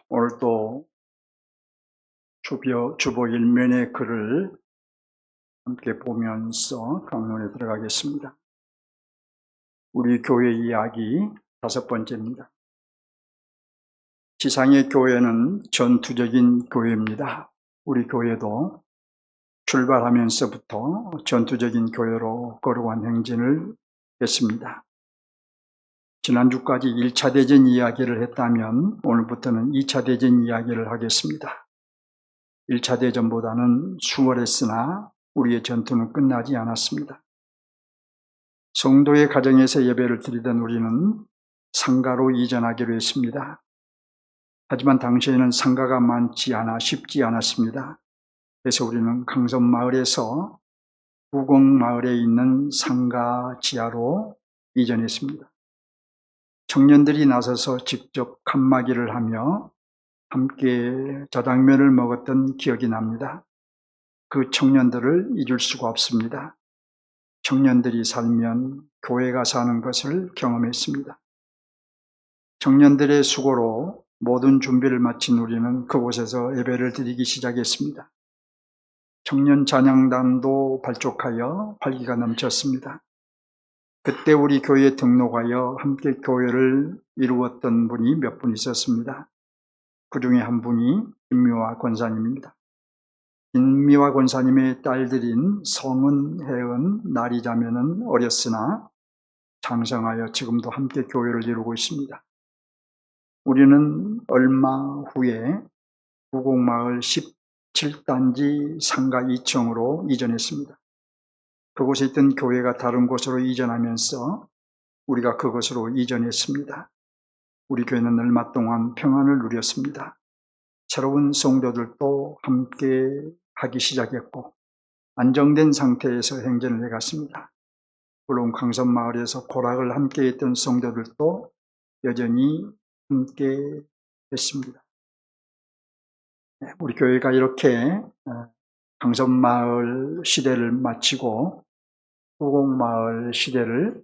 오늘 또 주보 일면의 글을 함께 보면서 강론에 들어가겠습니다. 우리 교회 이야기 5번째입니다. 지상의 교회는 전투적인 교회입니다. 우리 교회도 출발하면서부터 전투적인 교회로 걸어간 행진을 했습니다. 지난주까지 1차 대전 이야기를 했다면 오늘부터는 2차 대전 이야기를 하겠습니다. 1차 대전보다는 수월했으나 우리의 전투는 끝나지 않았습니다. 성도의 가정에서 예배를 드리던 우리는 상가로 이전하기로 했습니다. 하지만 당시에는 상가가 많지 않아 쉽지 않았습니다. 그래서 우리는 강선마을에서 구곡마을에 있는 상가 지하로 이전했습니다. 청년들이 나서서 직접 칸막이를 하며 함께 자당면을 먹었던 기억이 납니다. 그 청년들을 잊을 수가 없습니다. 청년들이 살면 교회가 사는 것을 경험했습니다. 청년들의 수고로 모든 준비를 마친 우리는 그곳에서 예배를 드리기 시작했습니다. 청년 찬양단도 발족하여 활기가 넘쳤습니다. 그때 우리 교회에 등록하여 함께 교회를 이루었던 분이 몇 분 있었습니다. 그 중에 한 분이 김미화 권사님입니다. 김미화 권사님의 딸들인 성은, 혜은, 나리자매는 어렸으나 장성하여 지금도 함께 교회를 이루고 있습니다. 우리는 얼마 후에 구곡마을 17단지 상가 2층으로 이전했습니다. 그곳에 있던 교회가 다른 곳으로 이전하면서 우리가 그곳으로 이전했습니다. 우리 교회는 얼마 동안 평안을 누렸습니다. 새로운 성도들도 함께 하기 시작했고 안정된 상태에서 행진을 해갔습니다. 물론 강선마을에서 고락을 함께 했던 성도들도 여전히 함께 했습니다. 우리 교회가 이렇게 강선마을 시대를 마치고 구곡마을 시대를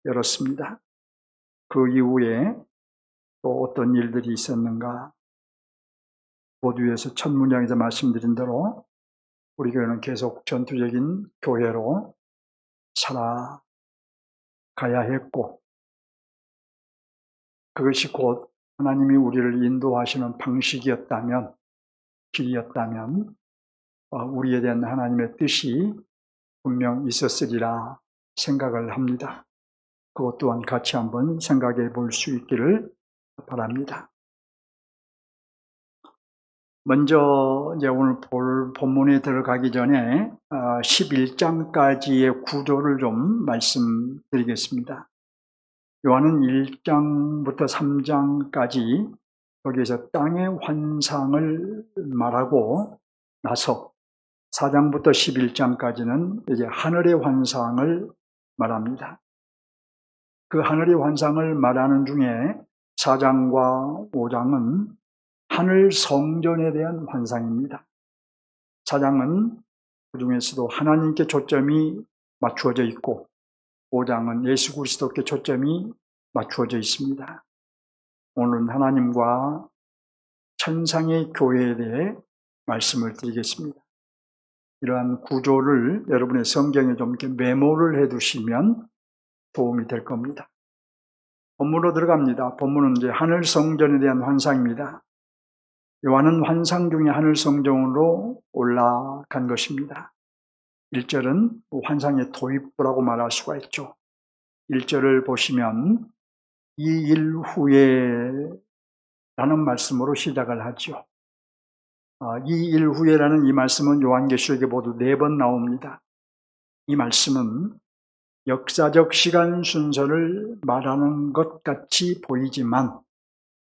열었습니다. 그 이후에 또 어떤 일들이 있었는가? 모두에서 첫 문장에서 말씀드린 대로 우리 교회는 계속 전투적인 교회로 살아가야 했고 그것이 곧 하나님이 우리를 인도하시는 방식이었다면, 길이었다면 우리에 대한 하나님의 뜻이 분명 있었으리라 생각을 합니다. 그것 또한 같이 한번 생각해 볼 수 있기를 바랍니다. 먼저 이제 오늘 볼 본문에 들어가기 전에 11장까지의 구조를 좀 말씀드리겠습니다. 요한은 1장부터 3장까지 여기에서 땅의 환상을 말하고 나서 4장부터 11장까지는 이제 하늘의 환상을 말합니다. 그 하늘의 환상을 말하는 중에 4장과 5장은 하늘 성전에 대한 환상입니다. 4장은 그 중에서도 하나님께 초점이 맞추어져 있고 5장은 예수 그리스도께 초점이 맞추어져 있습니다. 오늘은 하나님과 천상의 교회에 대해 말씀을 드리겠습니다. 이러한 구조를 여러분의 성경에 좀 이렇게 메모를 해두시면 도움이 될 겁니다. 본문으로 들어갑니다. 본문은 이제 하늘 성전에 대한 환상입니다. 요한은 환상 중에 하늘 성전으로 올라간 것입니다. 1절은 환상의 도입부라고 말할 수가 있죠. 1절을 보시면 이 일 후에 라는 말씀으로 시작을 하죠. 이 일 후에라는 이 말씀은 요한계시록에 모두 4번 나옵니다. 이 말씀은 역사적 시간 순서를 말하는 것 같이 보이지만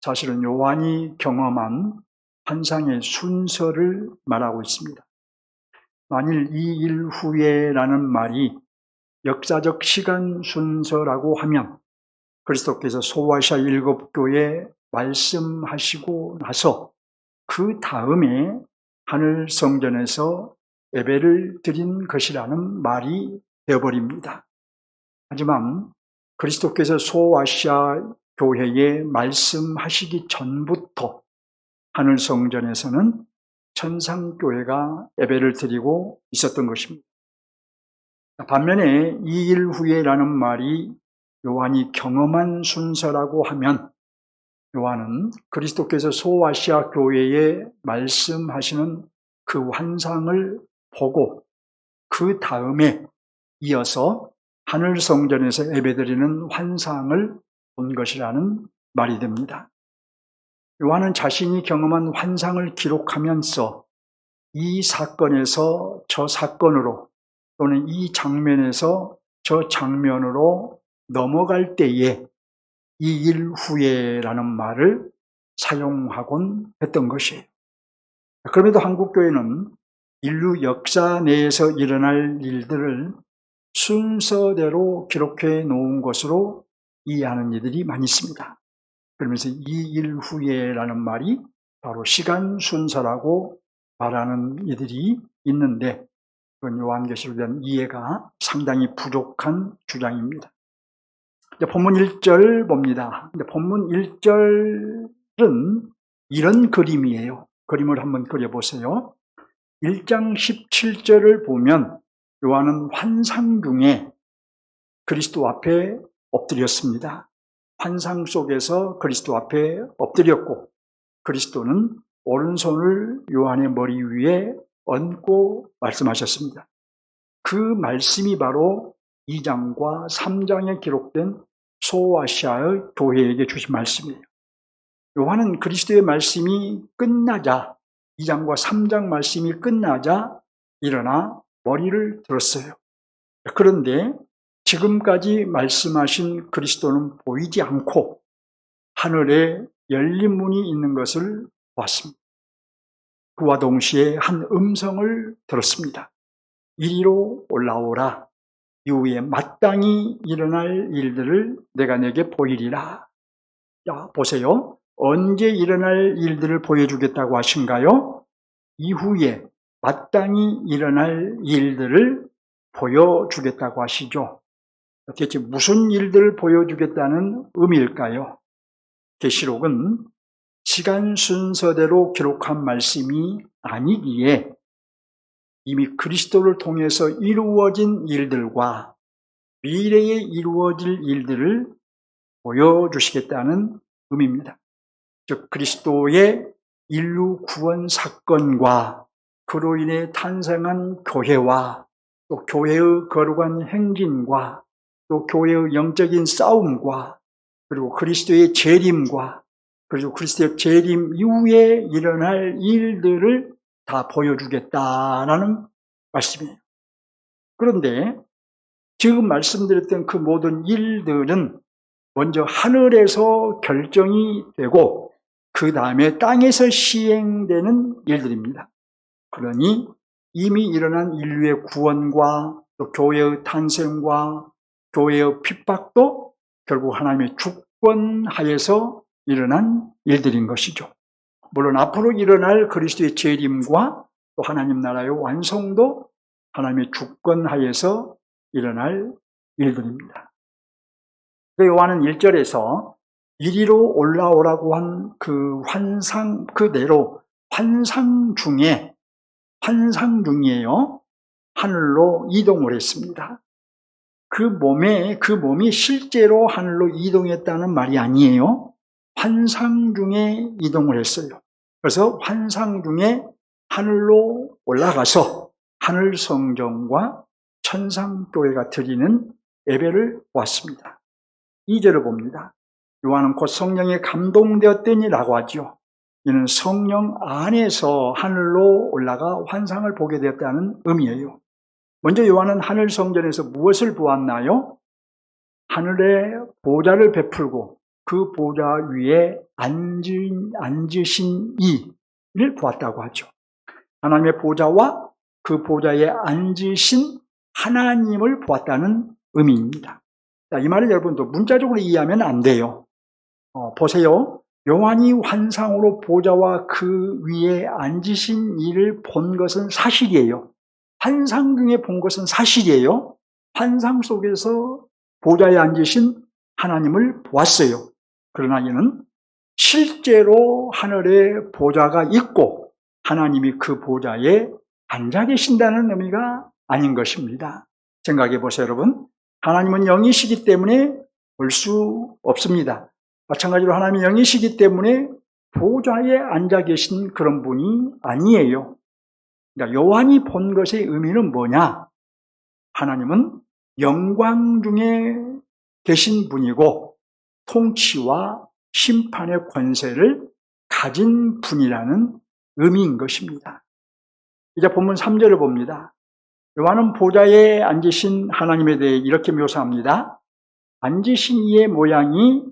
사실은 요한이 경험한 환상의 순서를 말하고 있습니다. 만일 이 일 후에라는 말이 역사적 시간 순서라고 하면 그리스도께서 소아시아 7교회에 말씀하시고 나서 그 다음에 하늘 성전에서 예배를 드린 것이라는 말이 되어버립니다. 하지만 그리스도께서 소아시아 교회에 말씀하시기 전부터 하늘 성전에서는 천상교회가 예배를 드리고 있었던 것입니다. 반면에 이 일 후에라는 말이 요한이 경험한 순서라고 하면 요한은 그리스도께서 소아시아 교회에 말씀하시는 그 환상을 보고 그 다음에 이어서 하늘 성전에서 예배드리는 환상을 본 것이라는 말이 됩니다. 요한은 자신이 경험한 환상을 기록하면서 이 사건에서 저 사건으로 또는 이 장면에서 저 장면으로 넘어갈 때에 이 일 후에라는 말을 사용하곤 했던 것이에요. 그럼에도 한국교회는 인류 역사 내에서 일어날 일들을 순서대로 기록해 놓은 것으로 이해하는 이들이 많이 있습니다. 그러면서 이 일 후에라는 말이 바로 시간 순서라고 말하는 이들이 있는데 그건 요한계시록에 대한 이해가 상당히 부족한 주장입니다. 이제 본문 1절 봅니다. 근데 본문 1절은 이런 그림이에요. 그림을 한번 그려보세요. 1장 17절을 보면 요한은 환상 중에 그리스도 앞에 엎드렸습니다. 환상 속에서 그리스도 앞에 엎드렸고 그리스도는 오른손을 요한의 머리 위에 얹고 말씀하셨습니다. 그 말씀이 바로 2장과 3장에 기록된 소아시아의 교회에게 주신 말씀이에요. 요한은 그리스도의 말씀이 끝나자 2장과 3장 말씀이 끝나자 일어나 머리를 들었어요. 그런데 지금까지 말씀하신 그리스도는 보이지 않고 하늘에 열린 문이 있는 것을 봤습니다. 그와 동시에 한 음성을 들었습니다. 이리로 올라오라. 이후에 마땅히 일어날 일들을 내가 내게 보이리라. 자, 보세요. 언제 일어날 일들을 보여주겠다고 하신가요? 이후에 마땅히 일어날 일들을 보여주겠다고 하시죠. 대체 무슨 일들을 보여주겠다는 의미일까요? 계시록은 시간 순서대로 기록한 말씀이 아니기에 이미 그리스도를 통해서 이루어진 일들과 미래에 이루어질 일들을 보여주시겠다는 의미입니다. 즉 그리스도의 인류 구원 사건과 그로 인해 탄생한 교회와 또 교회의 거룩한 행진과 또 교회의 영적인 싸움과 그리고 그리스도의 재림과 그리고 그리스도의 재림 이후에 일어날 일들을 다 보여주겠다라는 말씀이에요. 그런데 지금 말씀드렸던 그 모든 일들은 먼저 하늘에서 결정이 되고 그 다음에 땅에서 시행되는 일들입니다. 그러니 이미 일어난 인류의 구원과 또 교회의 탄생과 교회의 핍박도 결국 하나님의 주권하에서 일어난 일들인 것이죠. 물론 앞으로 일어날 그리스도의 재림과 또 하나님 나라의 완성도 하나님의 주권하에서 일어날 일들입니다. 요한은 1절에서 이리로 올라오라고 한 그 환상 그대로 환상 중이에요. 하늘로 이동을 했습니다. 그 몸이 실제로 하늘로 이동했다는 말이 아니에요. 환상 중에 이동을 했어요. 그래서 환상 중에 하늘로 올라가서 하늘 성전과 천상교회가 드리는 예배를 보았습니다. 2절을 봅니다. 요한은 곧 성령에 감동되었더니라고 하죠. 이는 성령 안에서 하늘로 올라가 환상을 보게 되었다는 의미예요. 먼저 요한은 하늘 성전에서 무엇을 보았나요? 하늘에 보좌를 베풀고 그 보좌 위에 앉으신 이를 보았다고 하죠. 하나님의 보좌와 그 보좌에 앉으신 하나님을 보았다는 의미입니다. 자, 이 말을 여러분도 문자적으로 이해하면 안 돼요. 보세요. 요한이 환상으로 보좌와 그 위에 앉으신 이를 본 것은 사실이에요. 환상 중에 본 것은 사실이에요. 환상 속에서 보좌에 앉으신 하나님을 보았어요. 그러나 이는 실제로 하늘에 보좌가 있고 하나님이 그 보좌에 앉아 계신다는 의미가 아닌 것입니다. 생각해 보세요, 여러분. 하나님은 영이시기 때문에 볼 수 없습니다. 마찬가지로 하나님이 영이시기 때문에 보좌에 앉아 계신 그런 분이 아니에요. 그러니까 요한이 본 것의 의미는 뭐냐? 하나님은 영광 중에 계신 분이고 통치와 심판의 권세를 가진 분이라는 의미인 것입니다. 이제 본문 3절을 봅니다. 요한은 보좌에 앉으신 하나님에 대해 이렇게 묘사합니다. 앉으신 이의 모양이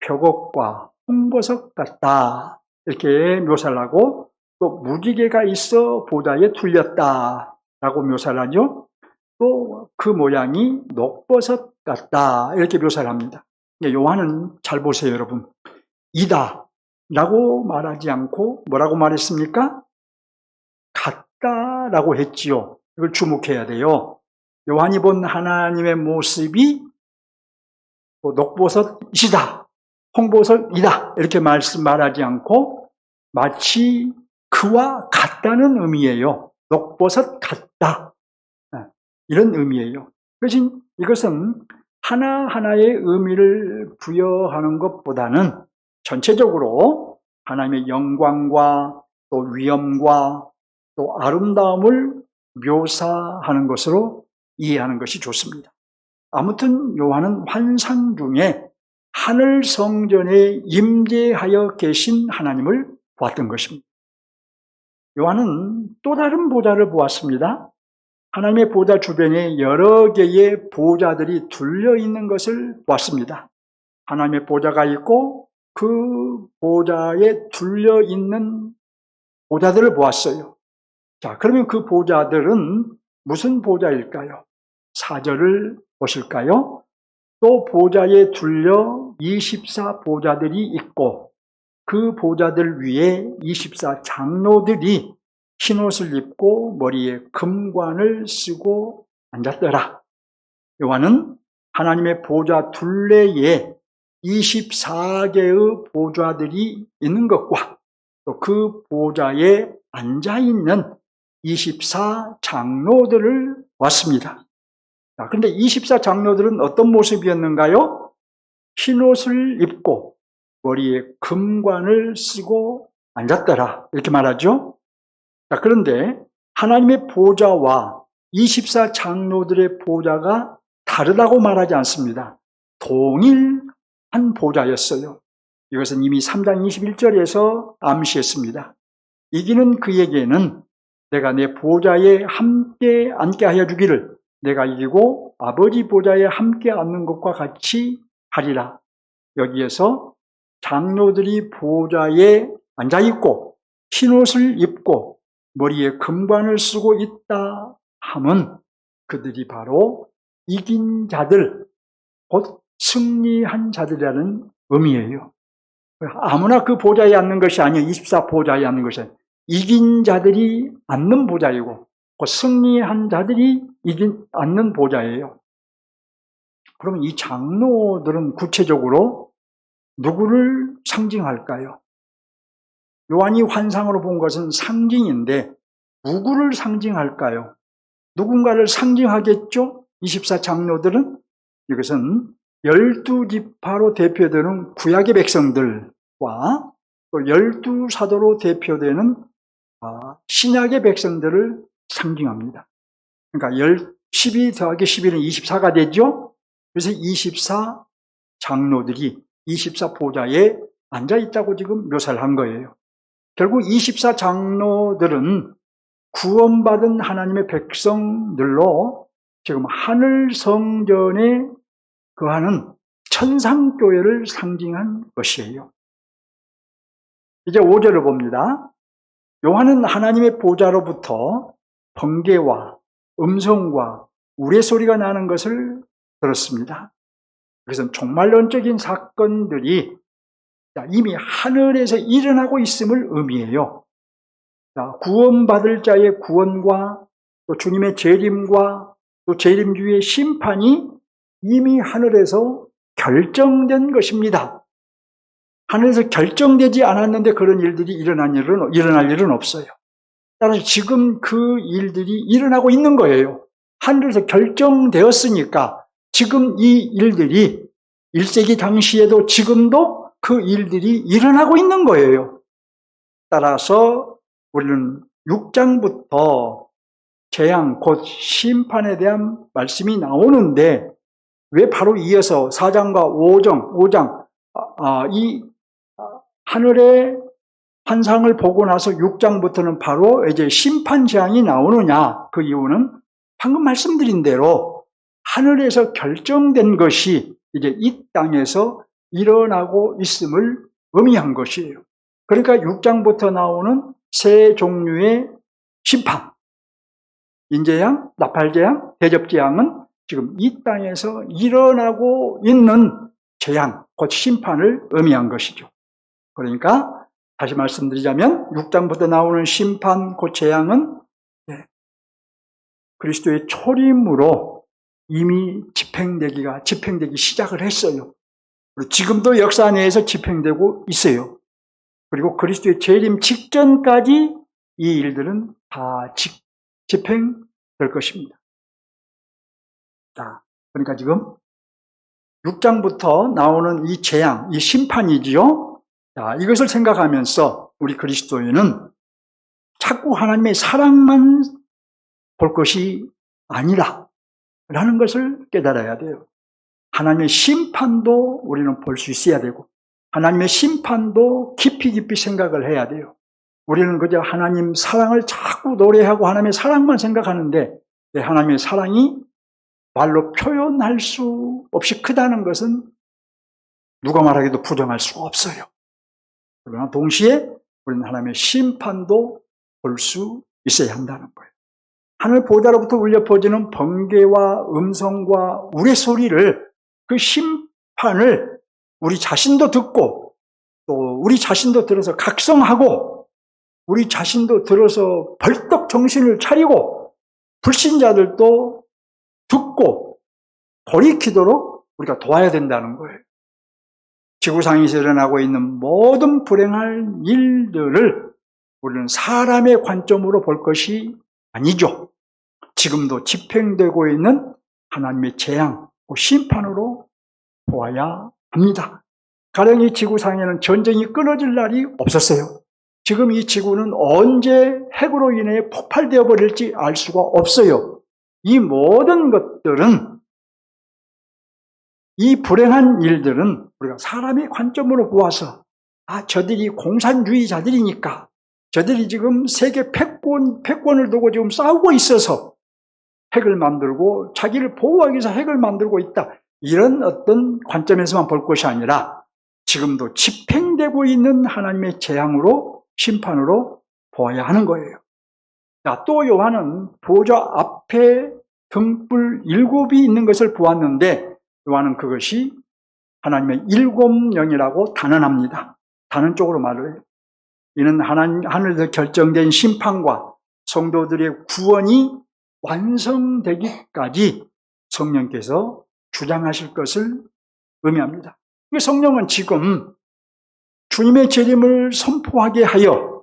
벽옥과 홍보석 같다. 이렇게 묘사를 하고 또 무지개가 있어 보좌에 둘렸다라고 묘사를 하죠. 또 그 모양이 녹버섯 같다. 이렇게 묘사를 합니다. 요한은 잘 보세요, 여러분. 이다 라고 말하지 않고 뭐라고 말했습니까? 같다라고 했지요. 이걸 주목해야 돼요. 요한이 본 하나님의 모습이 녹버섯이다, 홍보석이다 이렇게 말하지 않고 마치 그와 같다는 의미예요. 녹버섯 같다 이런 의미예요. 이것은 하나하나의 의미를 부여하는 것보다는 전체적으로 하나님의 영광과 또 위엄과 또 아름다움을 묘사하는 것으로 이해하는 것이 좋습니다. 아무튼 요한은 환상 중에 하늘 성전에 임재하여 계신 하나님을 보았던 것입니다. 요한은 또 다른 보좌를 보았습니다. 하나님의 보좌 주변에 여러 개의 보좌들이 둘려 있는 것을 보았습니다. 하나님의 보좌가 있고 그 보좌에 둘려 있는 보좌들을 보았어요. 자, 그러면 그 보좌들은 무슨 보좌일까요? 4절을 보실까요? 또 보좌에 둘려 24 보좌들이 있고 그 보좌들 위에 24 장로들이 흰옷을 입고 머리에 금관을 쓰고 앉았더라. 요한은 하나님의 보좌 둘레에 24개의 보좌들이 있는 것과 또 그 보좌에 앉아있는 24 장로들을 봤습니다. 그런데 24 장로들은 어떤 모습이었는가요? 흰옷을 입고 머리에 금관을 쓰고 앉았더라 이렇게 말하죠. 자, 그런데 하나님의 보좌와 24 장로들의 보좌가 다르다고 말하지 않습니다. 동일한 보좌였어요. 이것은 이미 3장 21절에서 암시했습니다. 이기는 그에게는 내가 내 보좌에 함께 앉게 하여 주기를 내가 이기고 아버지 보좌에 함께 앉는 것과 같이 하리라. 여기에서 장로들이 보좌에 앉아있고 흰옷을 입고 머리에 금관을 쓰고 있다 함은 그들이 바로 이긴 자들, 곧 승리한 자들이라는 의미예요. 아무나 그 보좌에 앉는 것이 아니에요. 24 보좌에 앉는 것이 아니에요. 이긴 자들이 앉는 보좌이고 그 승리한 자들이 앉는 보좌예요. 그러면 이 장로들은 구체적으로 누구를 상징할까요? 요한이 환상으로 본 것은 상징인데 누구를 상징할까요? 누군가를 상징하겠죠? 24 장로들은 이것은 12지파로 대표되는 구약의 백성들과 또 12사도로 대표되는 신약의 백성들을 상징합니다. 그러니까 12 더하기 11은 24가 되죠? 그래서 24 장로들이 24 보좌에 앉아있다고 지금 묘사를 한 거예요. 결국 24 장로들은 구원받은 하나님의 백성들로 지금 하늘 성전에 거하는 천상교회를 상징한 것이에요. 이제 5절을 봅니다. 요한은 하나님의 보좌로부터 번개와 음성과 우레소리가 나는 것을 들었습니다. 그것은 종말론적인 사건들이 이미 하늘에서 일어나고 있음을 의미해요. 구원받을 자의 구원과 또 주님의 재림과 또 재림 주의 심판이 이미 하늘에서 결정된 것입니다. 하늘에서 결정되지 않았는데 그런 일들이 일어날 일은 없어요. 따라서 지금 그 일들이 일어나고 있는 거예요. 하늘에서 결정되었으니까 지금 이 일들이 1세기 당시에도 지금도 그 일들이 일어나고 있는 거예요. 따라서 우리는 6장부터 재앙, 곧 심판에 대한 말씀이 나오는데 왜 바로 이어서 4장과 5장 이 하늘의 환상을 보고 나서 6장부터는 바로 이제 심판 재앙이 나오느냐? 그 이유는 방금 말씀드린 대로 하늘에서 결정된 것이 이제 이 땅에서 일어나고 있음을 의미한 것이에요. 그러니까 6장부터 나오는 세 종류의 심판, 인재양, 나팔재앙, 대접재앙은 지금 이 땅에서 일어나고 있는 재앙, 곧 심판을 의미한 것이죠. 그러니까 다시 말씀드리자면 6장부터 나오는 심판, 곧 재앙은 그리스도의 초림으로 이미 집행되기 시작을 했어요. 그리고 지금도 역사 내에서 집행되고 있어요. 그리고 그리스도의 재림 직전까지 이 일들은 다 집행될 것입니다. 자, 그러니까 지금 6장부터 나오는 이 재앙, 이 심판이지요. 자, 이것을 생각하면서 우리 그리스도인은 자꾸 하나님의 사랑만 볼 것이 아니라 라는 것을 깨달아야 돼요. 하나님의 심판도 우리는 볼 수 있어야 되고 하나님의 심판도 깊이 생각을 해야 돼요. 우리는 그저 하나님 사랑을 자꾸 노래하고 하나님의 사랑만 생각하는데 하나님의 사랑이 말로 표현할 수 없이 크다는 것은 누가 말하기도 부정할 수가 없어요. 그러나 동시에 우리는 하나님의 심판도 볼 수 있어야 한다는 거예요. 하늘 보좌로부터 울려 퍼지는 번개와 음성과 우레소리를, 그 심판을 우리 자신도 듣고 또 우리 자신도 들어서 각성하고 우리 자신도 들어서 벌떡 정신을 차리고 불신자들도 듣고 돌이키도록 우리가 도와야 된다는 거예요. 지구상에서 일어나고 있는 모든 불행할 일들을 우리는 사람의 관점으로 볼 것이 아니죠. 지금도 집행되고 있는 하나님의 재앙, 심판으로 보아야 합니다. 가령 이 지구상에는 전쟁이 끊어질 날이 없었어요. 지금 이 지구는 언제 핵으로 인해 폭발되어 버릴지 알 수가 없어요. 이 모든 것들은, 이 불행한 일들은 우리가 사람의 관점으로 보아서 저들이 공산주의자들이니까 저들이 지금 세계 패권을 두고 지금 싸우고 있어서 핵을 만들고 자기를 보호하기 위해서 핵을 만들고 있다. 이런 어떤 관점에서만 볼 것이 아니라 지금도 집행되고 있는 하나님의 재앙으로, 심판으로 보아야 하는 거예요. 자, 또 요한은 보좌 앞에 등불 7이 있는 것을 보았는데 요한은 그것이 하나님의 7영이라고 단언합니다. 단언적으로 말을 해요. 이는 하늘에서 결정된 심판과 성도들의 구원이 완성되기까지 성령께서 주장하실 것을 의미합니다. 성령은 지금 주님의 재림을 선포하게 하여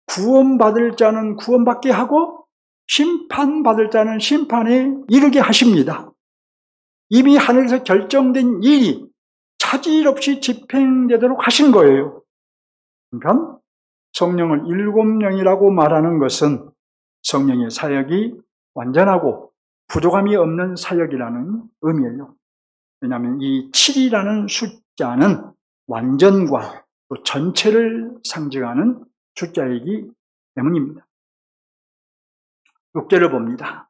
구원받을 자는 구원받게 하고 심판받을 자는 심판에 이르게 하십니다. 이미 하늘에서 결정된 일이 차질 없이 집행되도록 하신 거예요. 그러니까 성령을 7영이라고 말하는 것은 성령의 사역이 완전하고 부족함이 없는 사역이라는 의미예요. 왜냐하면 이 7이라는 숫자는 완전과 또 전체를 상징하는 숫자이기 때문입니다. 6절을 봅니다.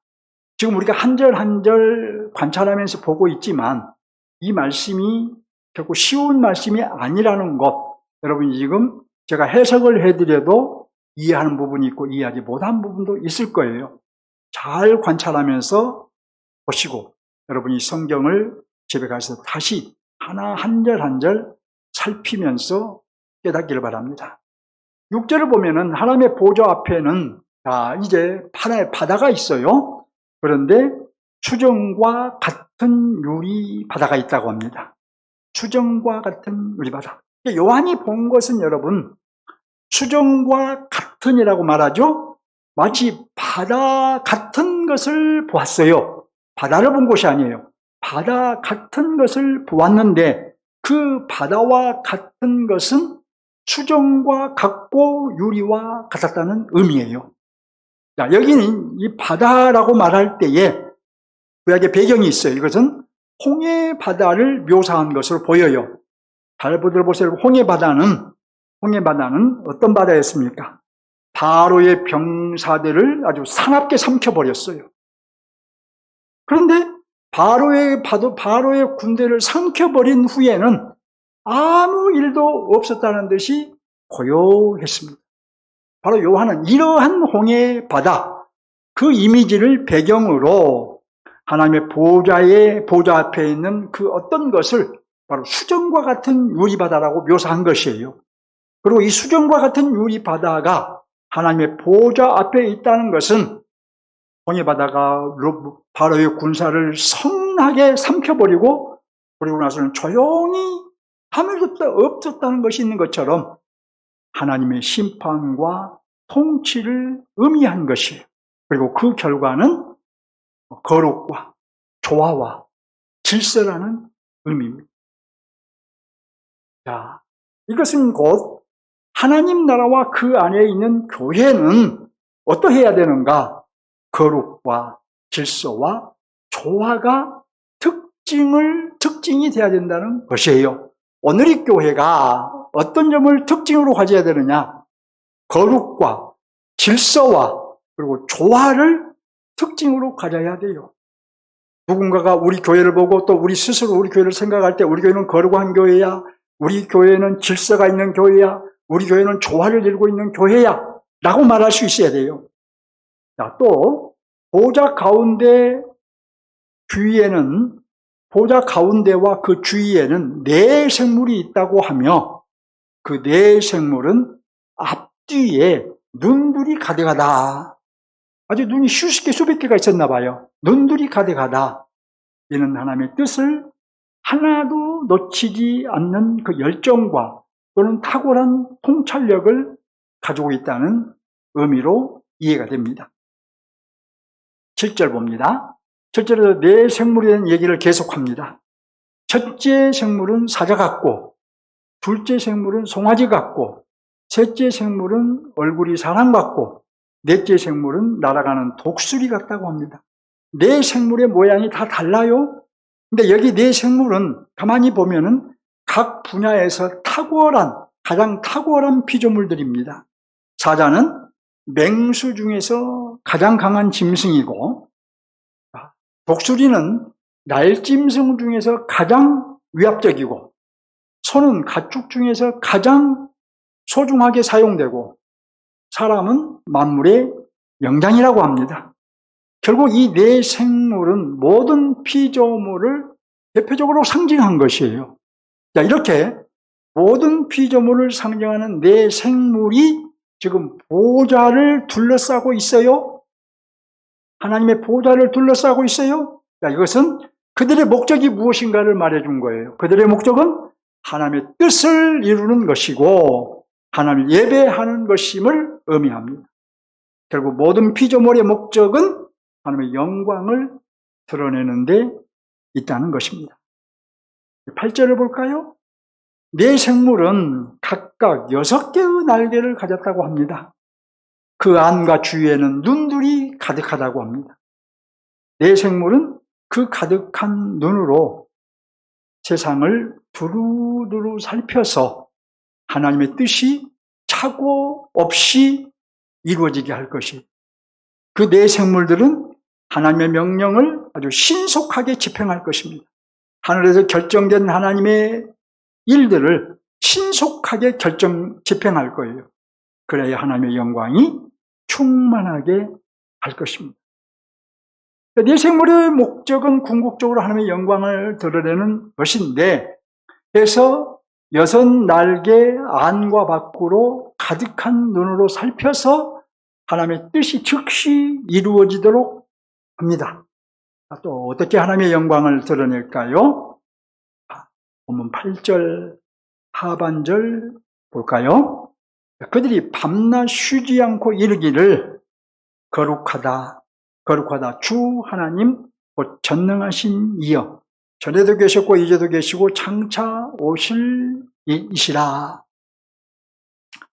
지금 우리가 한 절 한 절 관찰하면서 보고 있지만 이 말씀이 결코 쉬운 말씀이 아니라는 것, 여러분이 지금 제가 해석을 해드려도 이해하는 부분이 있고 이해하지 못한 부분도 있을 거예요. 잘 관찰하면서 보시고 여러분이 성경을 집에 가서 다시 하나 한 절 한 절 살피면서 깨닫기를 바랍니다. 6절을 보면은 하나님의 보좌 앞에는 이제 하나의 바다가 있어요. 그런데 수정과 같은 유리 바다가 있다고 합니다. 수정과 같은 유리 바다. 요한이 본 것은 여러분 수정과 같은이라고 말하죠. 마치 바다 같은 것을 보았어요. 바다를 본 것이 아니에요. 바다 같은 것을 보았는데 그 바다와 같은 것은 수정과 같고 유리와 같았다는 의미예요. 자, 여기는 이 바다라고 말할 때에 구약의 배경이 있어요. 이것은 홍해 바다를 묘사한 것으로 보여요. 잘 보세요. 홍해 바다는 어떤 바다였습니까? 바로의 병사들을 아주 사납게 삼켜버렸어요. 그런데 바로의 군대를 삼켜버린 후에는 아무 일도 없었다는 듯이 고요했습니다. 바로 요한은 이러한 홍해 바다, 그 이미지를 배경으로 하나님의 보좌 앞에 있는 그 어떤 것을 바로 수정과 같은 유리바다라고 묘사한 것이에요. 그리고 이 수정과 같은 유리바다가 하나님의 보좌 앞에 있다는 것은 홍해바다가 바로의 군사를 성나게 삼켜버리고 그리고 나서는 조용히 아무 일도 없었다는 것이 있는 것처럼 하나님의 심판과 통치를 의미한 것이에요. 그리고 그 결과는 거룩과 조화와 질서라는 의미입니다. 자, 이것은 곧 하나님 나라와 그 안에 있는 교회는 어떠해야 되는가? 거룩과 질서와 조화가 특징이 되어야 된다는 것이에요. 오늘의 교회가 어떤 점을 특징으로 가져야 되느냐? 거룩과 질서와 그리고 조화를 특징으로 가져야 돼요. 누군가가 우리 교회를 보고 또 우리 스스로 우리 교회를 생각할 때 우리 교회는 거룩한 교회야, 우리 교회는 질서가 있는 교회야, 우리 교회는 조화를 이루고 있는 교회야 라고 말할 수 있어야 돼요. 자, 또 보좌 가운데와 그 주위에는 네 생물이 있다고 하며 그 네 생물은 앞뒤에 눈들이 가득하다. 아주 눈이 수백 개가 있었나 봐요. 눈들이 가득하다. 이는 하나님의 뜻을 하나도 놓치지 않는 그 열정과 또는 탁월한 통찰력을 가지고 있다는 의미로 이해가 됩니다. 7절 봅니다. 7절에서 네 생물에 대한 얘기를 계속합니다. 첫째 생물은 사자 같고, 둘째 생물은 송아지 같고, 셋째 생물은 얼굴이 사람 같고, 넷째 생물은 날아가는 독수리 같다고 합니다. 네 생물의 모양이 다 달라요. 근데 여기 네 생물은 가만히 보면은 각 분야에서 가장 탁월한 피조물들입니다. 사자는 맹수 중에서 가장 강한 짐승이고, 독수리는 날짐승 중에서 가장 위압적이고, 소는 가축 중에서 가장 소중하게 사용되고, 사람은 만물의 영장이라고 합니다. 결국 이 네 생물은 모든 피조물을 대표적으로 상징한 것이에요. 자, 이렇게 모든 피조물을 상징하는 네 생물이 지금 보좌를 둘러싸고 있어요. 하나님의 보좌를 둘러싸고 있어요. 자, 이것은 그들의 목적이 무엇인가를 말해준 거예요. 그들의 목적은 하나님의 뜻을 이루는 것이고 하나님을 예배하는 것임을 의미합니다. 결국 모든 피조물의 목적은 하나님의 영광을 드러내는 데 있다는 것입니다. 8절을 볼까요? 네 생물은 각각 6개의 날개를 가졌다고 합니다. 그 안과 주위에는 눈들이 가득하다고 합니다. 네 생물은 그 가득한 눈으로 세상을 두루두루 살펴서 하나님의 뜻이 착오 없이 이루어지게 할 것이, 그 네 생물들은 하나님의 명령을 아주 신속하게 집행할 것입니다. 하늘에서 결정된 하나님의 일들을 신속하게 집행할 거예요. 그래야 하나님의 영광이 충만하게 할 것입니다. 네 생물의 목적은 궁극적으로 하나님의 영광을 드러내는 것인데, 그래서 6날개 안과 밖으로 가득한 눈으로 살펴서 하나님의 뜻이 즉시 이루어지도록 합니다. 또 어떻게 하나님의 영광을 드러낼까요? 본문 8절 하반절 볼까요? 그들이 밤낮 쉬지 않고 이르기를 거룩하다, 거룩하다. 주 하나님 곧 전능하신 이여. 전에도 계셨고 이제도 계시고 장차 오실 이시라.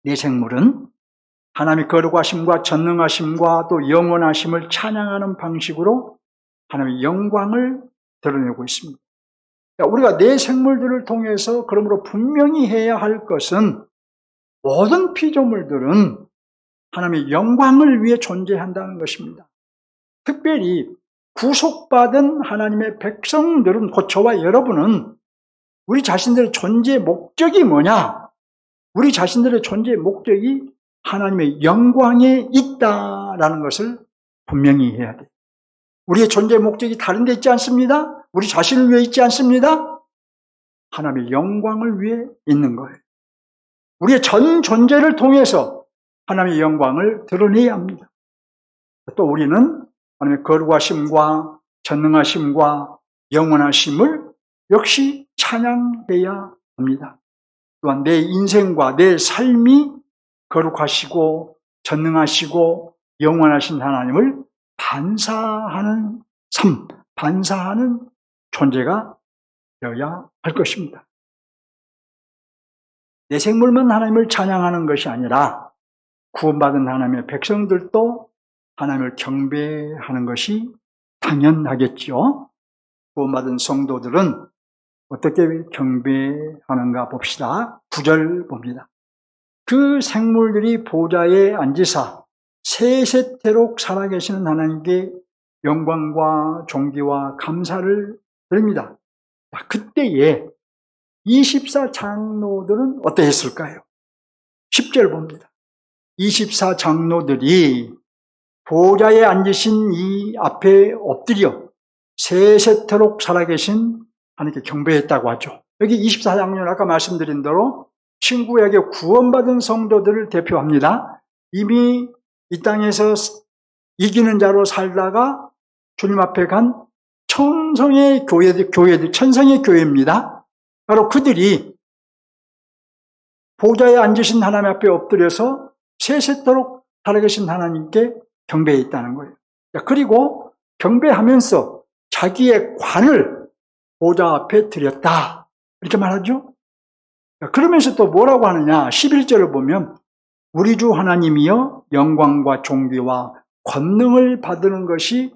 내 생물은 하나님의 거룩하심과 전능하심과 또 영원하심을 찬양하는 방식으로 하나님의 영광을 드러내고 있습니다. 우리가 내 생물들을 통해서 그러므로 분명히 해야 할 것은 모든 피조물들은 하나님의 영광을 위해 존재한다는 것입니다. 특별히 구속받은 하나님의 백성들은, 곧 저와 여러분은 우리 자신들의 존재의 목적이 뭐냐? 우리 자신들의 존재의 목적이 하나님의 영광에 있다라는 것을 분명히 해야 돼요. 우리의 존재의 목적이 다른 데 있지 않습니다. 우리 자신을 위해 있지 않습니다. 하나님의 영광을 위해 있는 거예요. 우리의 전 존재를 통해서 하나님의 영광을 드러내야 합니다. 또 우리는 하나님의 거룩하심과 전능하심과 영원하심을 역시 찬양해야 합니다. 또한 내 인생과 내 삶이 거룩하시고 전능하시고 영원하신 하나님을 반사하는 삶, 반사하는 존재가 되어야 할 것입니다. 내 생물만 하나님을 찬양하는 것이 아니라 구원받은 하나님의 백성들도 하나님을 경배하는 것이 당연하겠죠. 구원받은 성도들은 어떻게 경배하는가 봅시다. 9절 봅니다. 그 생물들이 보좌에 앉으사 세세토록 살아계시는 하나님께 영광과 존귀와 감사를 드립니다. 그때에 24장로들은 어떠했을까요? 10절 봅니다. 24장로들이 보좌에 앉으신 이 앞에 엎드려 세세토록 살아계신 하나님께 경배했다고 하죠. 여기 24장로는 아까 말씀드린 대로 친구에게 구원받은 성도들을 대표합니다. 이미 이 땅에서 이기는 자로 살다가 주님 앞에 간 천성의 교회들, 천성의 교회입니다. 바로 그들이 보좌에 앉으신 하나님 앞에 엎드려서 세세토록 살아계신 하나님께 경배했다는 거예요. 그리고 경배하면서 자기의 관을 보좌 앞에 드렸다. 이렇게 말하죠. 그러면서 또 뭐라고 하느냐. 11절을 보면 우리 주 하나님이여 영광과 존귀와 권능을 받는 것이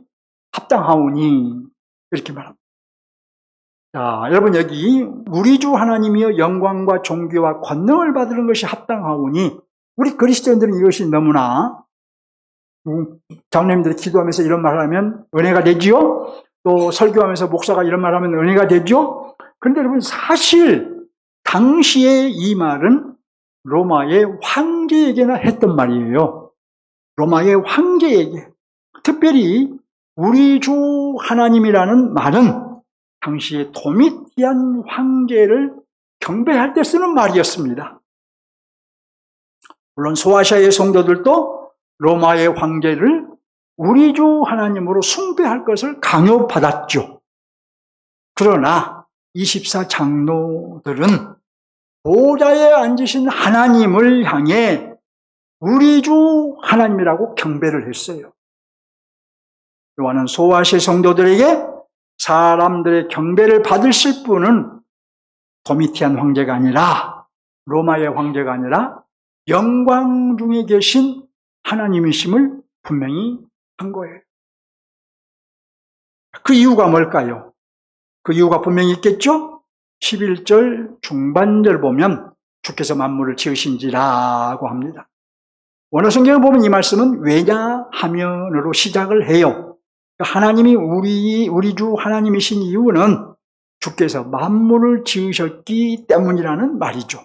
합당하오니 이렇게 말합니다. 자, 여러분 여기 우리 주 하나님이여 영광과 존귀와 권능을 받는 것이 합당하오니 우리 그리스도인들은 이것이 너무나 장로님들이 기도하면서 이런 말을 하면 은혜가 되지요. 또 설교하면서 목사가 이런 말을 하면 은혜가 되죠. 그런데 여러분 사실 당시에 이 말은 로마의 황제에게나 했던 말이에요. 로마의 황제에게. 특별히 우리 주 하나님이라는 말은 당시에 도미티안 황제를 경배할 때 쓰는 말이었습니다. 물론 소아시아의 성도들도 로마의 황제를 우리 주 하나님으로 숭배할 것을 강요받았죠. 그러나 24장로들은 보좌에 앉으신 하나님을 향해 우리 주 하나님이라고 경배를 했어요. 요한은 소아시아 성도들에게 사람들의 경배를 받으실 분은 도미티안 황제가 아니라 로마의 황제가 아니라 영광 중에 계신 하나님이심을 분명히 한 거예요. 그 이유가 뭘까요? 그 이유가 분명히 있겠죠? 11절 중반절 보면 주께서 만물을 지으신지라고 합니다. 원어 성경을 보면 이 말씀은 왜냐하면으로 시작을 해요. 하나님이 우리 주 하나님이신 이유는 주께서 만물을 지으셨기 때문이라는 말이죠.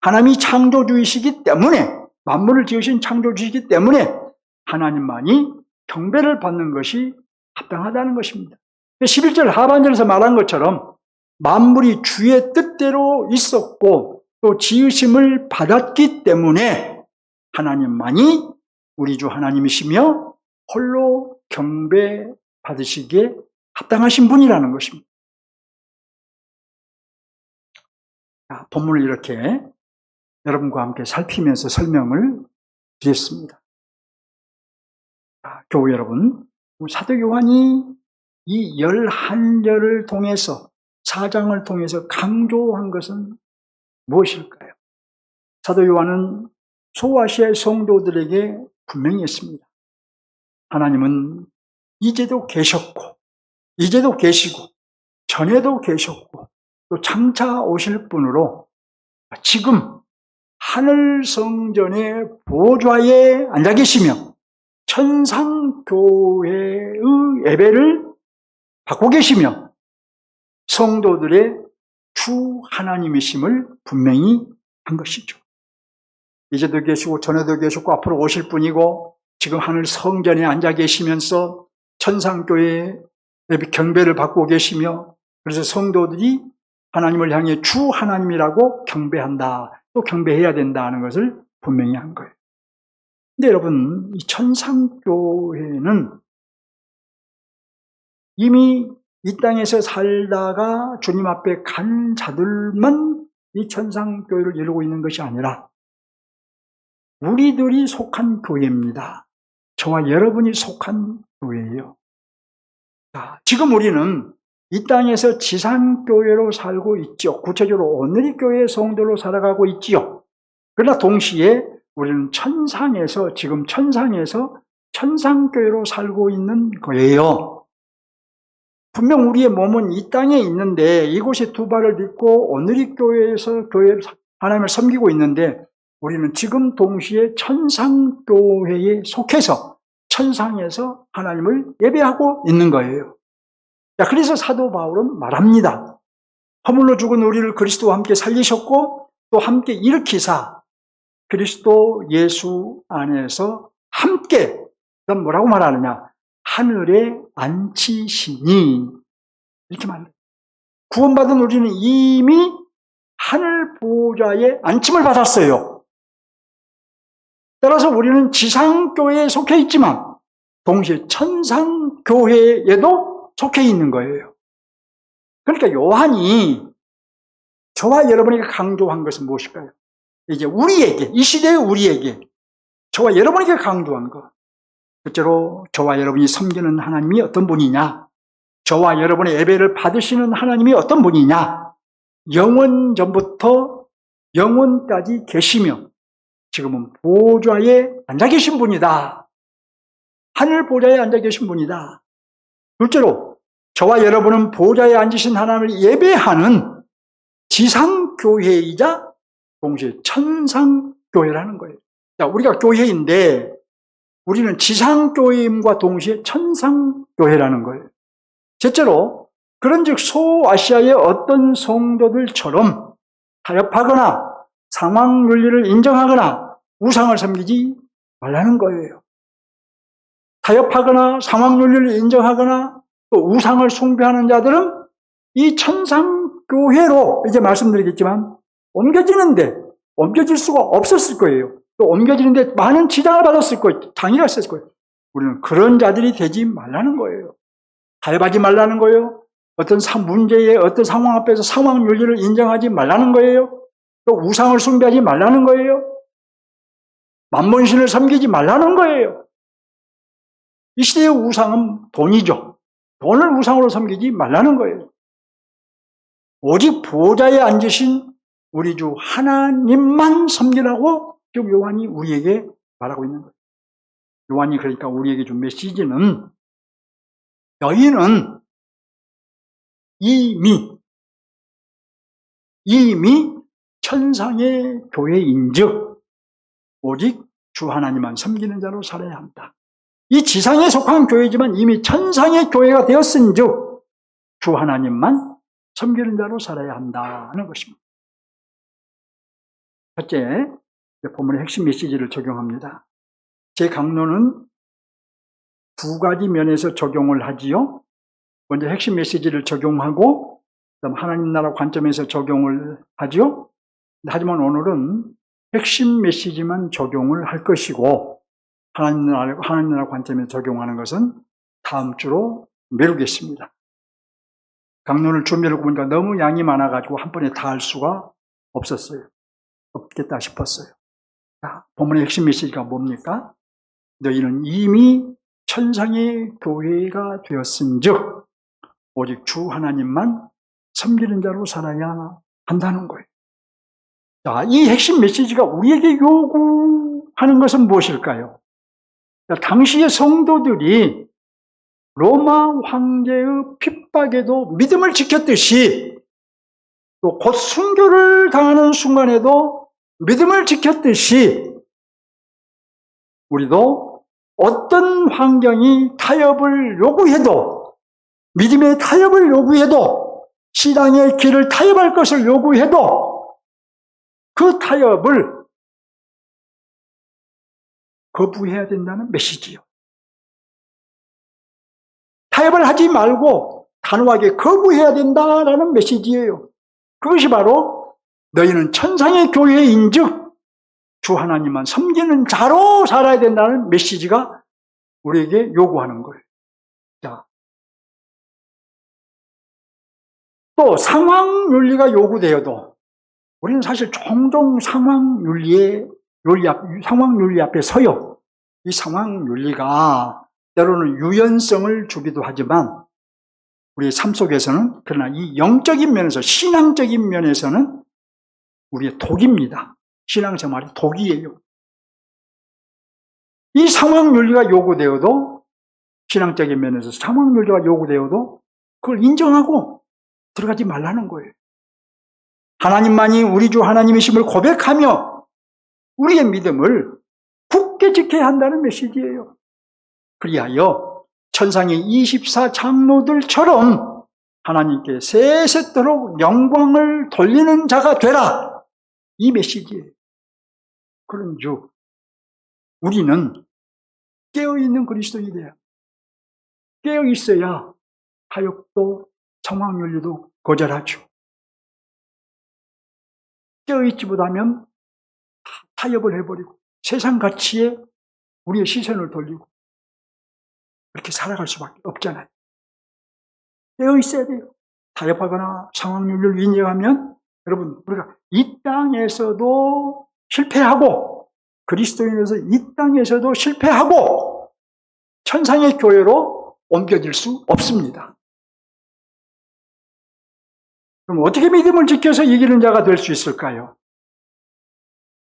하나님이 창조주이시기 때문에, 만물을 지으신 창조주이기 때문에 하나님만이 경배를 받는 것이 합당하다는 것입니다. 11절 하반절에서 말한 것처럼 만물이 주의 뜻대로 있었고 또 지으심을 받았기 때문에 하나님만이 우리 주 하나님이시며 홀로 경배 받으시기에 합당하신 분이라는 것입니다. 본문을 이렇게 여러분과 함께 살피면서 설명을 드렸습니다. 교우 여러분, 사도 요한이 이 11절을 통해서, 4장을 통해서 강조한 것은 무엇일까요? 사도 요한은 소아시아의 성도들에게 분명히 했습니다. 하나님은 이제도 계셨고, 이제도 계시고, 전에도 계셨고, 또 장차 오실 분으로 지금 하늘 성전의 보좌에 앉아 계시며 천상교회의 예배를 받고 계시며 성도들의 주 하나님이심을 분명히 한 것이죠. 이제도 계시고 전에도 계셨고 앞으로 오실 분이고 지금 하늘 성전에 앉아 계시면서 천상교회의 경배를 받고 계시며 그래서 성도들이 하나님을 향해 주 하나님이라고 경배한다, 또 경배해야 된다는 것을 분명히 한 거예요. 근데 여러분, 이 천상교회는 이미 이 땅에서 살다가 주님 앞에 간 자들만 이 천상교회를 이루고 있는 것이 아니라 우리들이 속한 교회입니다. 저와 여러분이 속한 교회예요. 자, 지금 우리는 이 땅에서 지상교회로 살고 있죠. 구체적으로 오늘의 교회의 성도로 살아가고 있지요. 그러나 동시에 우리는 지금 천상에서 천상교회로 살고 있는 거예요. 분명 우리의 몸은 이 땅에 있는데 이곳에 두 발을 딛고 오늘의 교회에서 하나님을 섬기고 있는데 우리는 지금 동시에 천상교회에 속해서 천상에서 하나님을 예배하고 있는 거예요. 자, 그래서 사도 바울은 말합니다. 허물로 죽은 우리를 그리스도와 함께 살리셨고 또 함께 일으키사 그리스도 예수 안에서 함께 뭐라고 말하느냐? 하늘에 앉히시니 이렇게 말해요. 구원받은 우리는 이미 하늘 보좌에 앉힘을 받았어요. 따라서 우리는 지상교회에 속해 있지만 동시에 천상교회에도 속해 있는 거예요. 그러니까 요한이 저와 여러분에게 강조한 것은 무엇일까요? 이제 우리에게, 이 시대의 우리에게, 저와 여러분에게 강조한 것. 실제로 저와 여러분이 섬기는 하나님이 어떤 분이냐? 저와 여러분의 예배를 받으시는 하나님이 어떤 분이냐? 영원 전부터 영원까지 계시며 지금은 보좌에 앉아 계신 분이다. 하늘 보좌에 앉아 계신 분이다. 둘째로 저와 여러분은 보좌에 앉으신 하나님을 예배하는 지상교회이자 동시에 천상교회라는 거예요. 자, 우리가 교회인데 우리는 지상교회임과 동시에 천상교회라는 거예요. 셋째로 그런즉 소아시아의 어떤 성도들처럼 타협하거나 상황윤리를 인정하거나 우상을 섬기지 말라는 거예요. 타협하거나 상황윤리를 인정하거나 또 우상을 숭배하는 자들은 이 천상교회로 이제 말씀드리겠지만 옮겨질 수가 없었을 거예요. 또 옮겨지는데 많은 지장을 받았을 거예요. 장애가 있었을 거예요. 우리는 그런 자들이 되지 말라는 거예요. 타협하지 말라는 거예요. 어떤 문제에 어떤 상황 앞에서 상황윤리를 인정하지 말라는 거예요. 또 우상을 숭배하지 말라는 거예요. 만몬신을 섬기지 말라는 거예요. 이 시대의 우상은 돈이죠. 돈을 우상으로 섬기지 말라는 거예요. 오직 보좌에 앉으신 우리 주 하나님만 섬기라고 지금 요한이 우리에게 말하고 있는 거예요. 요한이 그러니까 우리에게 준 메시지는 너희는 이미 천상의 교회인즉 오직 주 하나님만 섬기는 자로 살아야 한다. 이 지상에 속한 교회지만 이미 천상의 교회가 되었은즉 주 하나님만 섬기는 자로 살아야 한다는 것입니다. 첫째, 본문의 핵심 메시지를 적용합니다. 제 강론은 두 가지 면에서 적용을 하지요. 먼저 핵심 메시지를 적용하고 그다음 하나님 나라 관점에서 적용을 하지요. 하지만 오늘은 핵심 메시지만 적용을 할 것이고 하나님 나라 관점에서 적용하는 것은 다음 주로 미루겠습니다. 강론을 준비하고 보니까 너무 양이 많아가지고 한 번에 다 할 수가 없었어요. 없겠다 싶었어요. 자, 본문의 핵심 메시지가 뭡니까? 너희는 이미 천상의 교회가 되었은즉 오직 주 하나님만 섬기는 자로 살아야 한다는 거예요. 자, 이 핵심 메시지가 우리에게 요구하는 것은 무엇일까요? 자, 당시의 성도들이 로마 황제의 핍박에도 믿음을 지켰듯이 또 곧 순교를 당하는 순간에도 믿음을 지켰듯이 우리도 어떤 환경이 타협을 요구해도, 믿음의 타협을 요구해도, 신앙의 길을 타협할 것을 요구해도 그 타협을 거부해야 된다는 메시지요. 타협을 하지 말고 단호하게 거부해야 된다라는 메시지예요. 그것이 바로 너희는 천상의 교회인즉 주 하나님만 섬기는 자로 살아야 된다는 메시지가 우리에게 요구하는 거예요. 자, 또 상황윤리가 요구되어도 우리는 사실 종종 상황윤리 앞에 서요. 이 상황윤리가 때로는 유연성을 주기도 하지만 우리의 삶 속에서는, 그러나 이 영적인 면에서, 신앙적인 면에서는 우리의 독입니다. 신앙생활이 독이에요. 이 상황윤리가 요구되어도, 신앙적인 면에서 상황윤리가 요구되어도 그걸 인정하고 들어가지 말라는 거예요. 하나님만이 우리 주 하나님이심을 고백하며 우리의 믿음을 굳게 지켜야 한다는 메시지예요. 그리하여 천상의 24장로들처럼 하나님께 세세토록 영광을 돌리는 자가 되라, 이 메시지예요. 그런즉 우리는 깨어있는 그리스도인이 돼야, 깨어있어야 타협도 상황윤리도 거절하죠. 깨어있지 못하면 타협을 해버리고 세상 가치에 우리의 시선을 돌리고 그렇게 살아갈 수밖에 없잖아요. 깨어있어야 돼요. 타협하거나 상황윤리를 인정하면 여러분, 우리가 이 땅에서도 실패하고 그리스도인에서 이 땅에서도 실패하고 천상의 교회로 옮겨질 수 없습니다. 그럼 어떻게 믿음을 지켜서 이기는 자가 될 수 있을까요?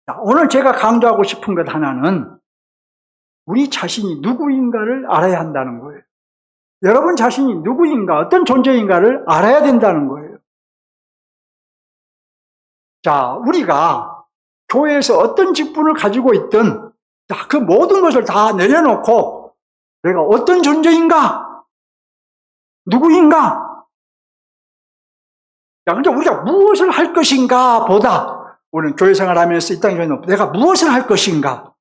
자, 오늘 제가 강조하고 싶은 것 하나는 우리 자신이 누구인가를 알아야 한다는 거예요. 여러분 자신이 누구인가, 어떤 존재인가를 알아야 된다는 거예요. 자, 우리가 교회에서 어떤 직분을 가지고 있든 자, 그 모든 것을 다 내려놓고 내가 어떤 존재인가, 누구인가, 근데 우리가 무엇을 할 것인가 보다 우리는 교회 생활하면서 이 땅에 내가 무엇을 할 것인가,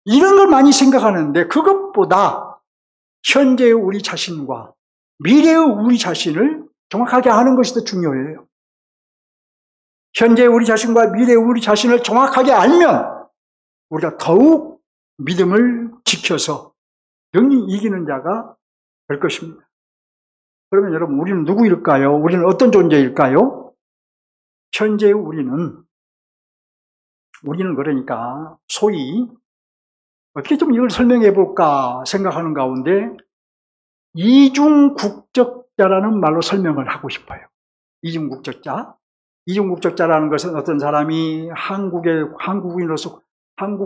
이런 걸 많이 생각하는데 그것보다 현재의 우리 자신과 미래의 우리 자신을 정확하게 아는 것이 더 중요해요. 현재의 우리 자신과 미래의 우리 자신을 정확하게 알면 우리가 더욱 믿음을 지켜서 영이 이기는 자가 될 것입니다. 그러면 여러분, 우리는 누구일까요? 우리는 어떤 존재일까요? 현재의 우리는 그러니까 소위 어떻게 좀 이걸 설명해 볼까 생각하는 가운데 이중국적자라는 말로 설명을 하고 싶어요. 이중국적자. 이중국적자라는 것은 어떤 사람이 한국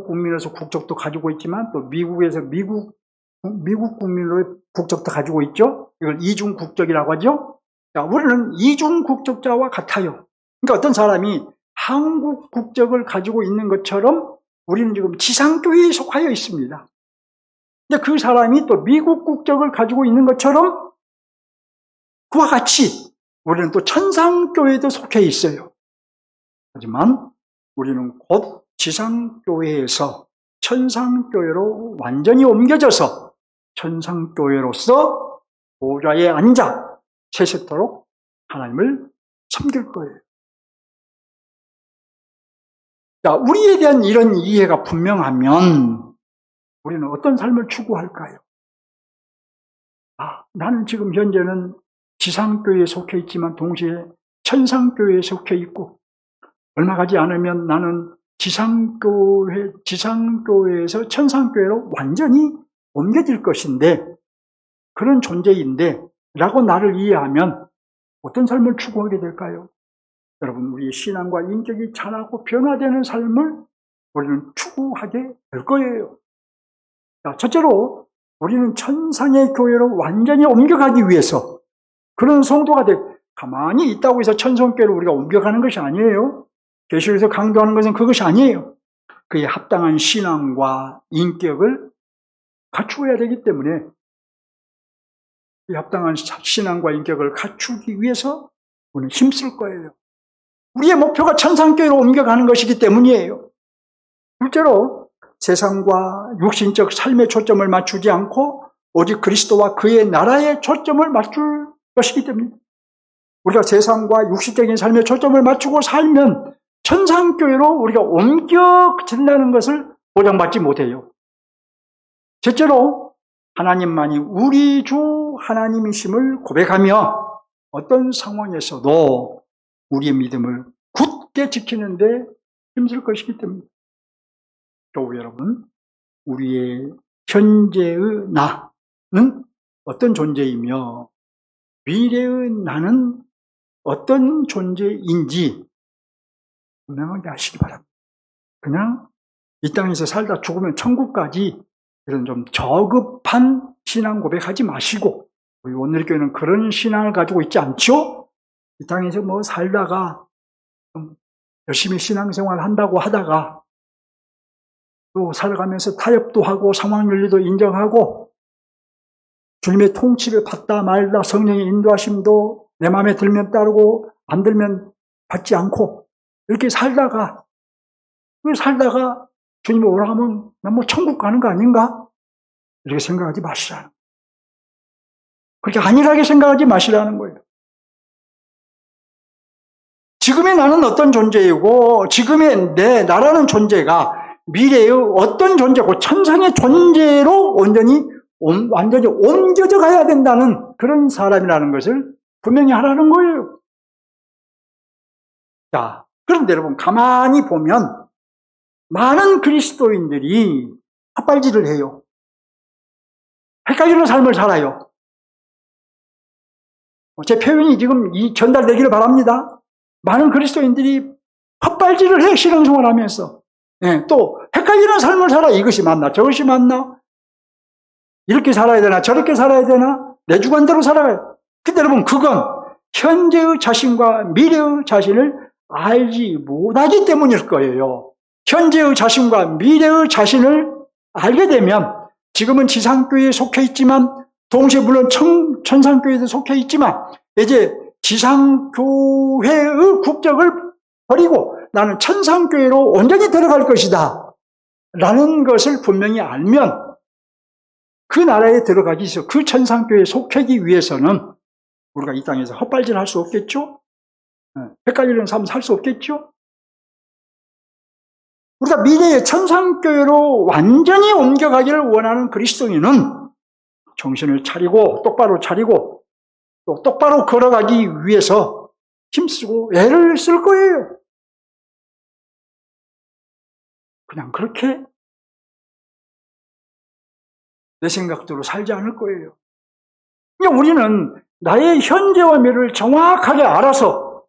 국민으로서 국적도 가지고 있지만 또 미국에서 미국 국민으로의 국적도 가지고 있죠. 이걸 이중국적이라고 하죠. 자, 우리는 이중국적자와 같아요. 그러니까 어떤 사람이 한국 국적을 가지고 있는 것처럼 우리는 지금 지상교회에 속하여 있습니다. 근데 그 사람이 또 미국 국적을 가지고 있는 것처럼 그와 같이 우리는 또 천상교회에도 속해 있어요. 하지만 우리는 곧 지상교회에서 천상교회로 완전히 옮겨져서 천상교회로서 보좌에 앉아 세세토록 하나님을 섬길 거예요. 자, 우리에 대한 이런 이해가 분명하면 우리는 어떤 삶을 추구할까요? 나는 지금 현재는 지상교회에 속해 있지만 동시에 천상교회에 속해 있고 얼마 가지 않으면 나는 지상교회에서 천상교회로 완전히 옮겨질 것인데, 그런 존재인데 라고 나를 이해하면 어떤 삶을 추구하게 될까요? 여러분, 우리의 신앙과 인격이 자라고 변화되는 삶을 우리는 추구하게 될 거예요. 자, 첫째로 우리는 천상의 교회로 완전히 옮겨가기 위해서, 그런 성도가 가만히 있다고 해서 천상교회로 우리가 옮겨가는 것이 아니에요. 계시록에서 강조하는 것은 그것이 아니에요. 그에 합당한 신앙과 인격을 갖추어야 되기 때문에, 이 합당한 신앙과 인격을 갖추기 위해서 우리는 힘쓸 거예요. 우리의 목표가 천상교회로 옮겨가는 것이기 때문이에요. 둘째로 세상과 육신적 삶의 초점을 맞추지 않고 오직 그리스도와 그의 나라에 초점을 맞출 것이기 때문입니다. 우리가 세상과 육신적인 삶의 초점을 맞추고 살면 천상교회로 우리가 옮겨진다는 것을 보장받지 못해요. 셋째로 하나님만이 우리 주 하나님이심을 고백하며 어떤 상황에서도 우리의 믿음을 굳게 지키는데 힘쓸 것이기 때문입니다. 교우 여러분, 우리의 현재의 나는 어떤 존재이며 미래의 나는 어떤 존재인지 분명하게 아시기 바랍니다. 그냥 이 땅에서 살다 죽으면 천국까지 이런 좀 저급한 신앙 고백하지 마시고, 우리 오늘교회는 그런 신앙을 가지고 있지 않죠? 이 땅에서 뭐 살다가 좀 열심히 신앙생활 한다고 하다가 또 살아가면서 타협도 하고 상황 윤리도 인정하고 주님의 통치를 받다 말다 성령의 인도하심도 내 마음에 들면 따르고 안 들면 받지 않고 이렇게 살다가 주님이 오라 하면 난 뭐 천국 가는 거 아닌가? 이렇게 생각하지 마시라는 거예요. 그렇게 안일하게 생각하지 마시라는 거예요. 지금의 나는 어떤 존재이고 지금의 내 나라는 존재가 미래의 어떤 존재고 천상의 존재로 완전히 옮겨져 가야 된다는 그런 사람이라는 것을 분명히 하라는 거예요. 자, 그런데 여러분 가만히 보면 많은 그리스도인들이 헛발질을 해요. 헷갈리는 삶을 살아요. 제 표현이 지금 전달되기를 바랍니다. 많은 그리스도인들이 헛발질을 해, 신앙생활 하면서. 예, 또 헷갈리는 삶을 살아. 이것이 맞나 저것이 맞나, 이렇게 살아야 되나 저렇게 살아야 되나, 내 주관대로 살아요. 근데 여러분 그건 현재의 자신과 미래의 자신을 알지 못하기 때문일 거예요. 현재의 자신과 미래의 자신을 알게 되면 지금은 지상교회에 속해 있지만 동시에 물론 천상교회에도 속해 있지만 이제 지상교회의 국적을 버리고 나는 천상교회로 온전히 들어갈 것이다 라는 것을 분명히 알면 그 나라에 들어가기 위해서 그 천상교회에 속하기 위해서는 우리가 이 땅에서 헛발질 할 수 없겠죠? 헷갈리는 삶 살 수 없겠죠? 우리가 미래의 천상교회로 완전히 옮겨가기를 원하는 그리스도인은 정신을 차리고 똑바로 차리고 또 똑바로 걸어가기 위해서 힘쓰고 애를 쓸 거예요. 그냥 그렇게 내 생각대로 살지 않을 거예요. 그러니까 우리는 나의 현재와 미래를 정확하게 알아서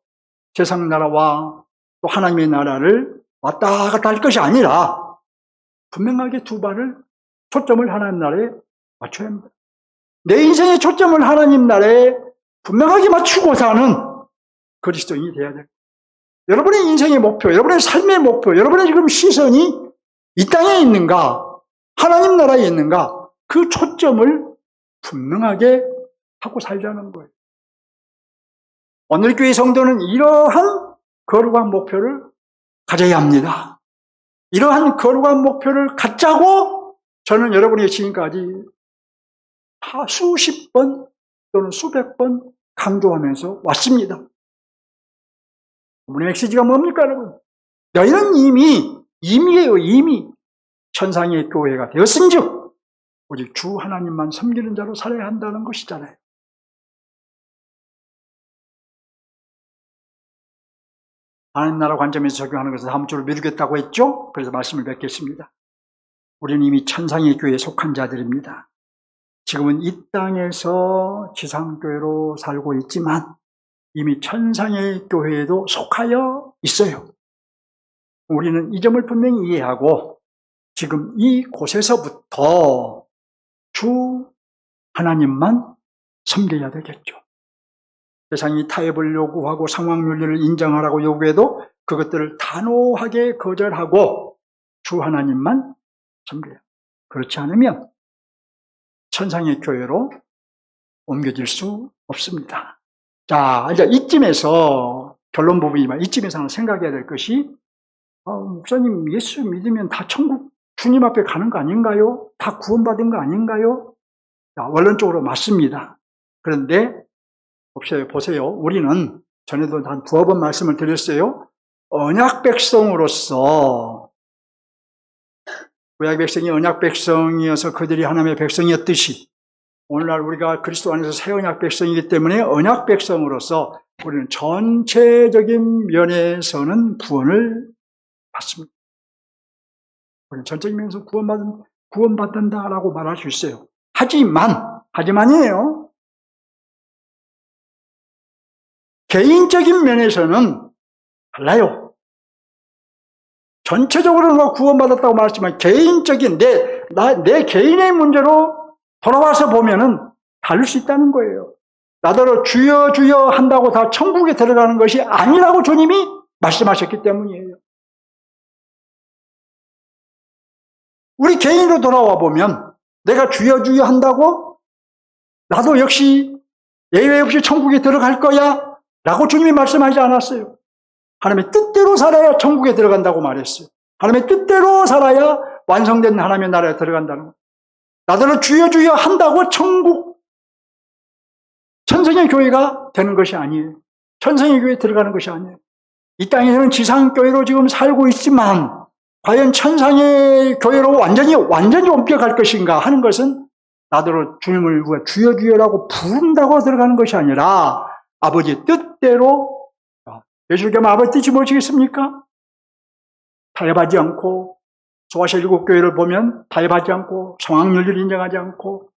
세상 나라와 또 하나님의 나라를 왔다 갔다 할 것이 아니라 분명하게 두 발을 초점을 하나님 나라에 맞춰야 합니다. 내 인생의 초점을 하나님 나라에 분명하게 맞추고 사는 그리스도인이 되어야 돼요. 여러분의 인생의 목표, 여러분의 삶의 목표, 여러분의 지금 시선이 이 땅에 있는가, 하나님 나라에 있는가, 그 초점을 분명하게 하고 살자는 거예요. 오늘 교회 성도는 이러한 거룩한 목표를 가져야 합니다. 이러한 거룩한 목표를 갖자고 저는 여러분의 지금까지 수십 번 또는 수백 번 강조하면서 왔습니다. 우리 메시지가 뭡니까 여러분? 너희는 이미 천상의 교회가 되었은즉 오직 주 하나님만 섬기는 자로 살아야 한다는 것이잖아요. 하나님 나라 관점에서 적용하는 것을 다음 주로 미루겠다고 했죠? 그래서 말씀을 맺겠습니다. 우리는 이미 천상의 교회에 속한 자들입니다. 지금은 이 땅에서 지상교회로 살고 있지만 이미 천상의 교회에도 속하여 있어요. 우리는 이 점을 분명히 이해하고 지금 이곳에서부터 주 하나님만 섬겨야 되겠죠. 세상이 타협을 요구하고 상황윤리를 인정하라고 요구해도 그것들을 단호하게 거절하고 주 하나님만 섬겨요. 그렇지 않으면 천상의 교회로 옮겨질 수 없습니다. 자, 이제 이쯤에서 결론 부분이지만 이쯤에서는 생각해야 될 것이 목사님 예수 믿으면 다 천국 주님 앞에 가는 거 아닌가요? 다 구원받은 거 아닌가요? 자, 원론적으로 맞습니다. 그런데 보세요. 우리는 전에도 한 두어 번 말씀을 드렸어요. 언약 백성으로서 구약 백성이 언약 백성이어서 그들이 하나님의 백성이었듯이 오늘날 우리가 그리스도 안에서 새 언약 백성이기 때문에 언약 백성으로서 우리는 전체적인 면에서는 구원을 받습니다. 우리는 전적인 면에서 구원받는다라고 말할 수 있어요. 하지만이에요. 개인적인 면에서는 달라요. 전체적으로는 구원받았다고 말했지만 개인적인 내 개인의 문제로 돌아와서 보면은 다를 수 있다는 거예요. 나더러 주여 주여 한다고 다 천국에 들어가는 것이 아니라고 주님이 말씀하셨기 때문이에요. 우리 개인으로 돌아와 보면 내가 주여 주여 한다고 나도 역시 예외 없이 천국에 들어갈 거야 라고 주님이 말씀하지 않았어요. 하나님의 뜻대로 살아야 천국에 들어간다고 말했어요. 하나님의 뜻대로 살아야 완성된 하나님의 나라에 들어간다는 거예요. 나더러 주여 주여 한다고 천성의 교회가 되는 것이 아니에요. 천성의 교회에 들어가는 것이 아니에요. 이 땅에서는 지상교회로 지금 살고 있지만 과연 천상의 교회로 완전히 옮겨갈 것인가 하는 것은 나더러 주님을 우리가 주여 주여라고 부른다고 들어가는 것이 아니라 아버지의 뜻대로. 예수님께서 아버지 뜻이 무엇이겠습니까? 타협하지 않고, 소아시 7교회를 보면 타협하지 않고, 상황윤리를 인정하지 않고,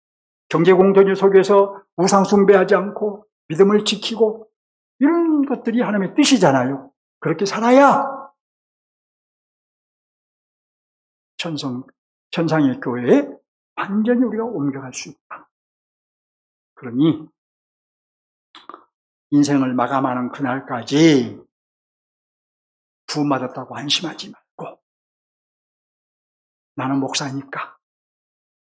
경제공동체 속에서 우상숭배하지 않고, 믿음을 지키고, 이런 것들이 하나님의 뜻이잖아요. 그렇게 살아야 천상의 교회에 완전히 우리가 옮겨갈 수 있다. 그러니 인생을 마감하는 그날까지 구원받았다고 안심하지 말고 나는 목사니까,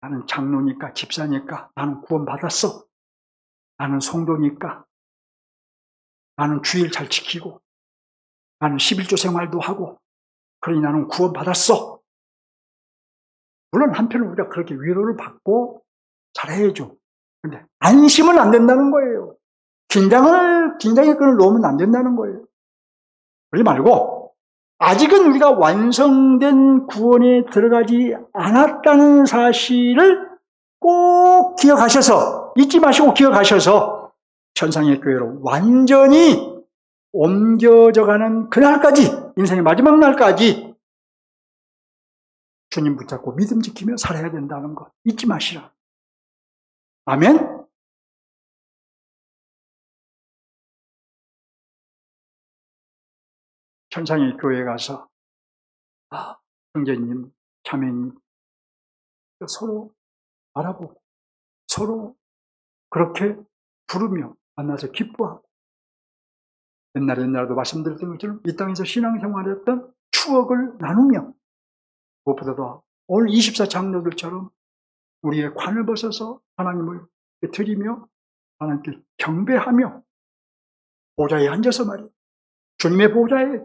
나는 장로니까, 집사니까, 나는 구원받았어. 나는 성도니까, 나는 주일 잘 지키고, 나는 11조 생활도 하고, 그러니 나는 구원받았어. 물론 한편으로 우리가 그렇게 위로를 받고 잘해야죠. 그런데 안심은 안 된다는 거예요. 긴장의 끈을 놓으면 안 된다는 거예요. 그러지 말고 아직은 우리가 완성된 구원에 들어가지 않았다는 사실을 꼭 기억하셔서, 잊지 마시고 기억하셔서 천상의 교회로 완전히 옮겨져가는 그날까지, 인생의 마지막 날까지 주님 붙잡고 믿음 지키며 살아야 된다는 것 잊지 마시라. 아멘. 천상의 교회에 가서 형제님, 자매님 서로 알아보고 서로 그렇게 부르며 만나서 기뻐하고, 옛날에도 말씀드렸던 것처럼 이 땅에서 신앙생활했던 추억을 나누며, 무엇보다도 오늘 24장로들처럼 우리의 관을 벗어서 하나님을 드리며 하나님께 경배하며 보좌에 앉아서 말이에요. 주님의 보좌에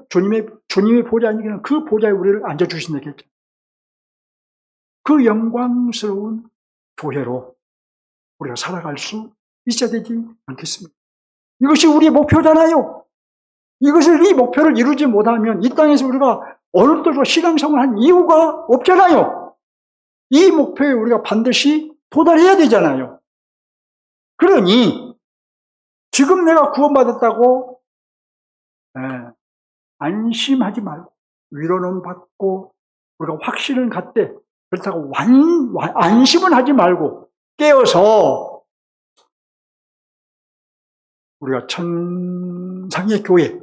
그 보좌에 우리를 앉아주신다 했죠. 그 영광스러운 교회로 우리가 살아갈 수 있어야 되지 않겠습니까? 이것이 우리의 목표잖아요. 이 목표를 이루지 못하면 이 땅에서 우리가 오늘도 신앙생활 한 이유가 없잖아요. 이 목표에 우리가 반드시 도달해야 되잖아요. 그러니 지금 내가 구원받았다고 안심하지 말고, 위로는 받고 우리가 확신을 갖되, 그렇다고 안심은 하지 말고 깨어서 우리가 천상의 교회,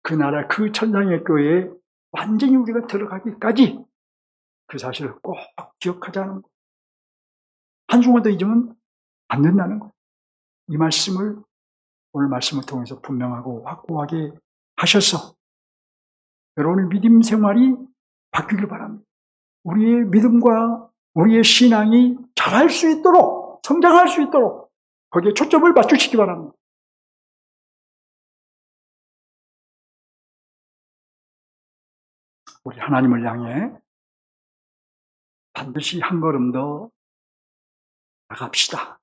그 나라 그 천상의 교회에 완전히 우리가 들어가기까지 그 사실을 꼭 기억하자는 것. 한순간도 잊으면 안 된다는 것. 이 말씀을 오늘 말씀을 통해서 분명하고 확고하게 하셔서 여러분의 믿음 생활이 바뀌길 바랍니다. 우리의 믿음과 우리의 신앙이 자랄 수 있도록, 성장할 수 있도록 거기에 초점을 맞추시기 바랍니다. 우리 하나님을 향해 반드시 한 걸음 더 나갑시다.